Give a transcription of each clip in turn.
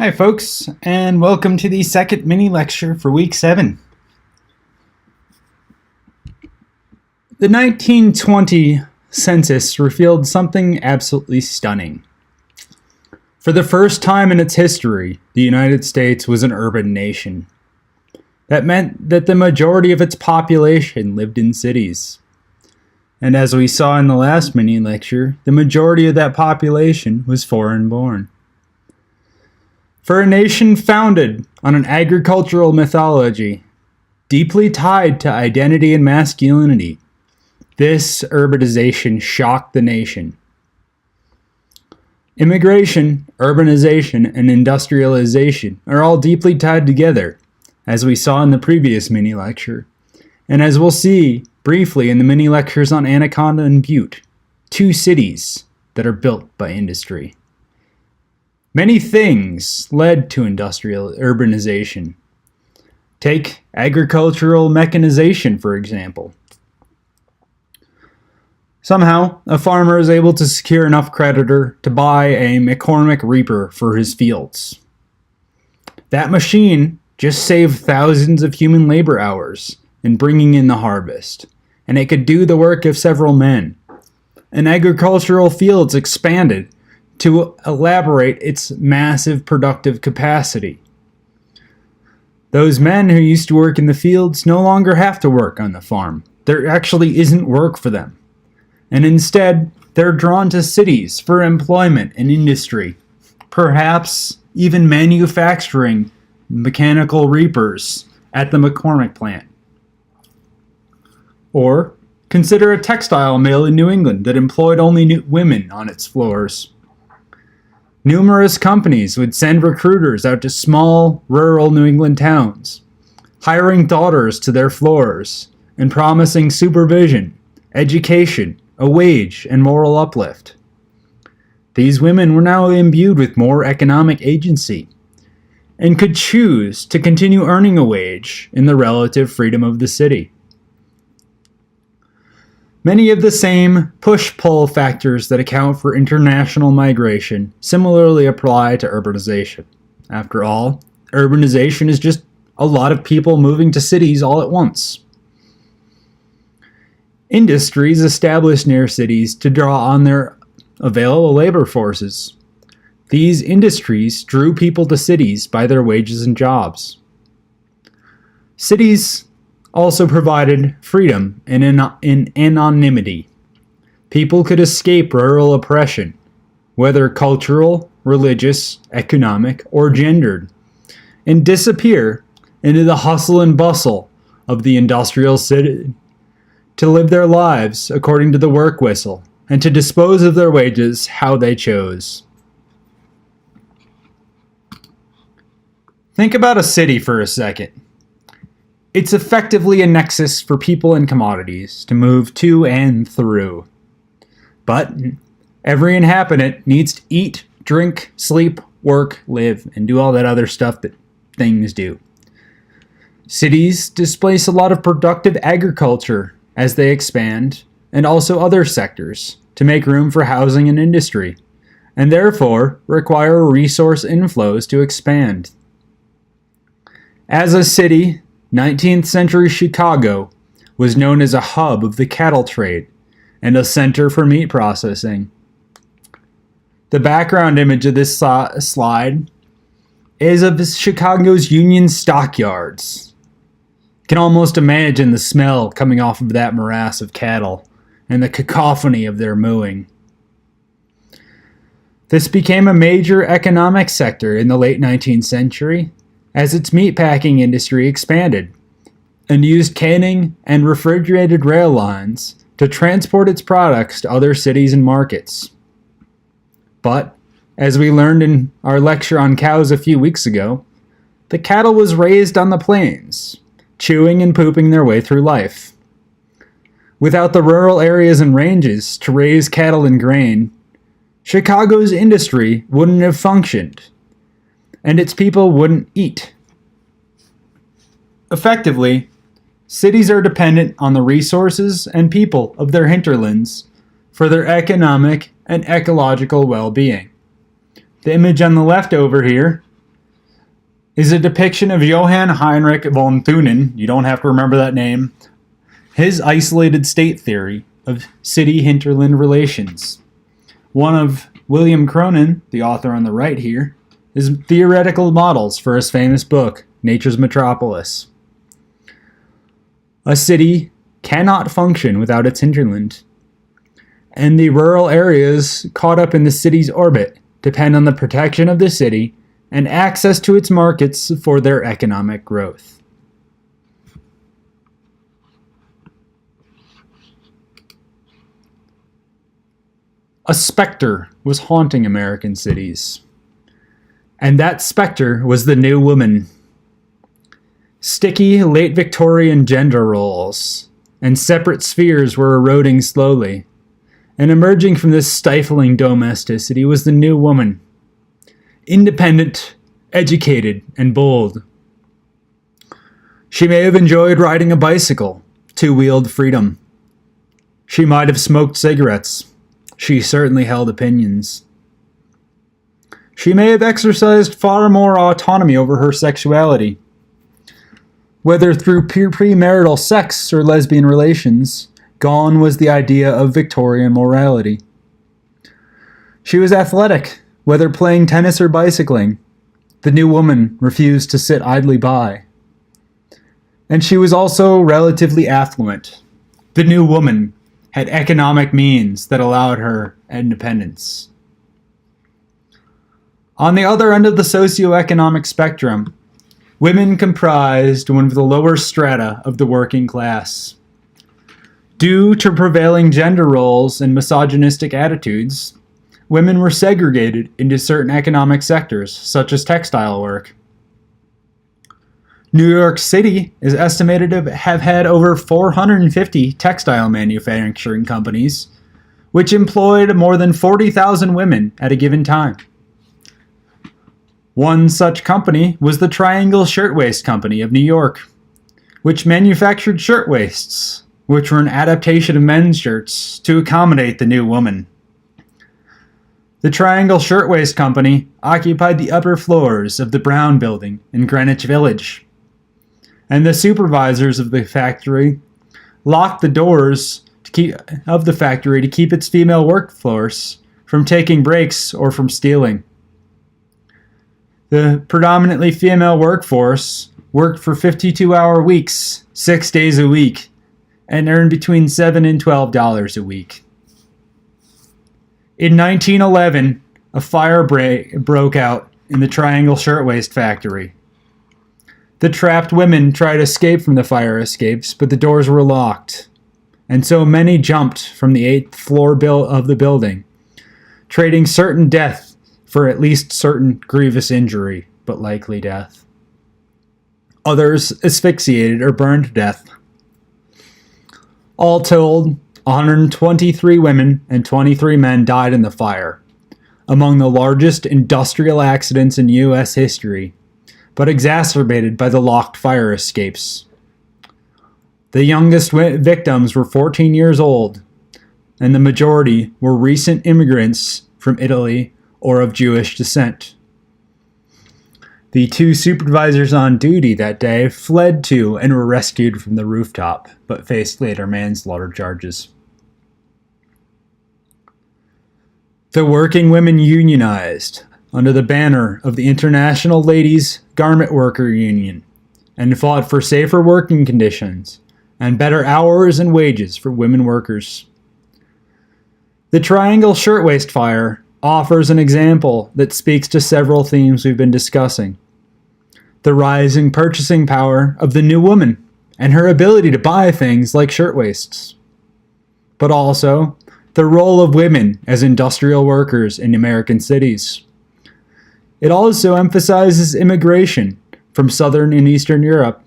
Hi folks, and welcome to the second mini lecture for week 7. The 1920 census revealed something absolutely stunning. For the first time in its history, the United States was an urban nation. That meant that the majority of its population lived in cities. And as we saw in the last mini lecture, the majority of that population was foreign-born. For a nation founded on an agricultural mythology, deeply tied to identity and masculinity, this urbanization shocked the nation. Immigration, urbanization, and industrialization are all deeply tied together, as we saw in the previous mini lecture, and as we'll see briefly in the mini lectures on Anaconda and Butte, two cities that are built by industry. Many things led to industrial urbanization. Take agricultural mechanization, for example. Somehow, a farmer is able to secure enough creditor to buy a McCormick reaper for his fields. That machine just saved thousands of human labor hours in bringing in the harvest, and it could do the work of several men. And agricultural fields expanded to elaborate its massive productive capacity. Those men who used to work in the fields no longer have to work on the farm. There actually isn't work for them. And instead, they're drawn to cities for employment and industry, perhaps even manufacturing mechanical reapers at the McCormick plant. Or consider a textile mill in New England that employed only women on its floors. Numerous companies would send recruiters out to small, rural New England towns, hiring daughters to their floors and promising supervision, education, a wage, and moral uplift. These women were now imbued with more economic agency and could choose to continue earning a wage in the relative freedom of the city. Many of the same push-pull factors that account for international migration similarly apply to urbanization. After all, urbanization is just a lot of people moving to cities all at once. Industries established near cities to draw on their available labor forces. These industries drew people to cities by their wages and jobs. Cities also provided freedom and anonymity. People could escape rural oppression, whether cultural, religious, economic, or gendered, and disappear into the hustle and bustle of the industrial city to live their lives according to the work whistle and to dispose of their wages how they chose. Think about a city for a second. It's effectively a nexus for people and commodities to move to and through. But every inhabitant needs to eat, drink, sleep, work, live, and do all that other stuff that things do. Cities displace a lot of productive agriculture as they expand, and also other sectors, to make room for housing and industry, and therefore require resource inflows to expand. As a city, 19th century Chicago was known as a hub of the cattle trade and a center for meat processing. The background image of this slide is of Chicago's Union stockyards. You can almost imagine the smell coming off of that morass of cattle and the cacophony of their mooing. This became a major economic sector in the late 19th century as its meatpacking industry expanded and used canning and refrigerated rail lines to transport its products to other cities and markets. But, as we learned in our lecture on cows a few weeks ago, the cattle was raised on the plains, chewing and pooping their way through life. Without the rural areas and ranges to raise cattle and grain, Chicago's industry wouldn't have functioned, and its people wouldn't eat. Effectively, cities are dependent on the resources and people of their hinterlands for their economic and ecological well-being. The image on the left over here is a depiction of Johann Heinrich von Thunen, you don't have to remember that name, his isolated state theory of city-hinterland relations. One of William Cronin, the author on the right here, is theoretical models for his famous book, Nature's Metropolis. A city cannot function without its hinterland, and the rural areas caught up in the city's orbit depend on the protection of the city and access to its markets for their economic growth. A specter was haunting American cities, and that specter was the new woman. Sticky late Victorian gender roles and separate spheres were eroding slowly, and emerging from this stifling domesticity was the new woman. Independent, educated, and bold. She may have enjoyed riding a bicycle, two-wheeled freedom. She might have smoked cigarettes. She certainly held opinions. She may have exercised far more autonomy over her sexuality. Whether through premarital sex or lesbian relations, gone was the idea of Victorian morality. She was athletic, whether playing tennis or bicycling. The new woman refused to sit idly by. And she was also relatively affluent. The new woman had economic means that allowed her independence. On the other end of the socioeconomic spectrum, women comprised one of the lower strata of the working class. Due to prevailing gender roles and misogynistic attitudes, women were segregated into certain economic sectors, such as textile work. New York City is estimated to have had over 450 textile manufacturing companies, which employed more than 40,000 women at a given time. One such company was the Triangle Shirtwaist Company of New York, which manufactured shirtwaists, which were an adaptation of men's shirts to accommodate the new woman. The Triangle Shirtwaist Company occupied the upper floors of the Brown Building in Greenwich Village, and the supervisors of the factory locked the doors of the factory to keep its female workforce from taking breaks or from stealing. The predominantly female workforce worked for 52-hour weeks, 6 days a week, and earned between $7 and $12 a week. In 1911, a fire broke out in the Triangle Shirtwaist Factory. The trapped women tried to escape from the fire escapes, but the doors were locked, and so many jumped from the 8th floor of the building, trading certain death for at least certain grievous injury, but likely death. Others asphyxiated or burned to death. All told, 123 women and 23 men died in the fire, among the largest industrial accidents in U.S. history, but exacerbated by the locked fire escapes. The youngest victims were 14 years old, and the majority were recent immigrants from Italy or of Jewish descent. The 2 supervisors on duty that day fled to and were rescued from the rooftop, but faced later manslaughter charges. The working women unionized under the banner of the International Ladies Garment Worker Union and fought for safer working conditions and better hours and wages for women workers. The Triangle Shirtwaist Fire offers an example that speaks to several themes we've been discussing. The rising purchasing power of the new woman and her ability to buy things like shirtwaists. But also, the role of women as industrial workers in American cities. It also emphasizes immigration from Southern and Eastern Europe,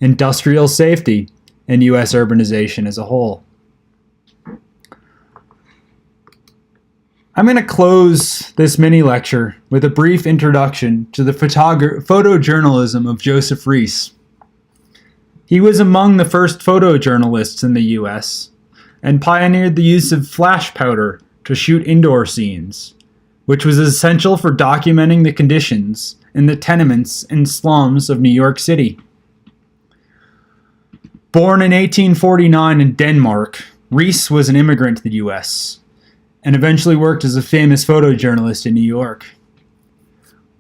industrial safety, and U.S. urbanization as a whole. I'm going to close this mini lecture with a brief introduction to the photojournalism of Joseph Rees. He was among the first photojournalists in the U.S. and pioneered the use of flash powder to shoot indoor scenes, which was essential for documenting the conditions in the tenements and slums of New York City. Born in 1849 in Denmark, Riis was an immigrant to the U.S. and eventually worked as a famous photojournalist in New York.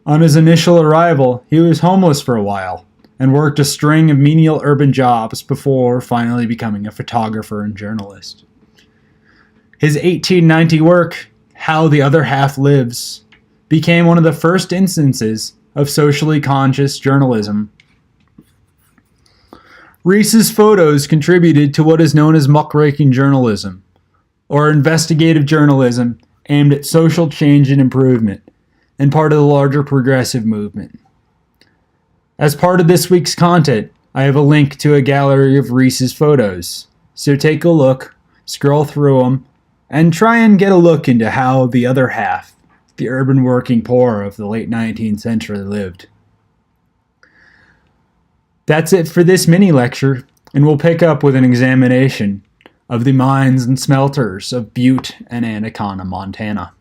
On his initial arrival, he was homeless for a while and worked a string of menial urban jobs before finally becoming a photographer and journalist. His 1890 work, How the Other Half Lives, became one of the first instances of socially conscious journalism. Riis's photos contributed to what is known as muckraking journalism, or investigative journalism aimed at social change and improvement, and part of the larger progressive movement. As part of this week's content, I have a link to a gallery of Riis's photos, so take a look, scroll through them, and try and get a look into how the other half, the urban working poor of the late 19th century, lived. That's it for this mini lecture, and we'll pick up with an examination of the mines and smelters of Butte and Anaconda, Montana.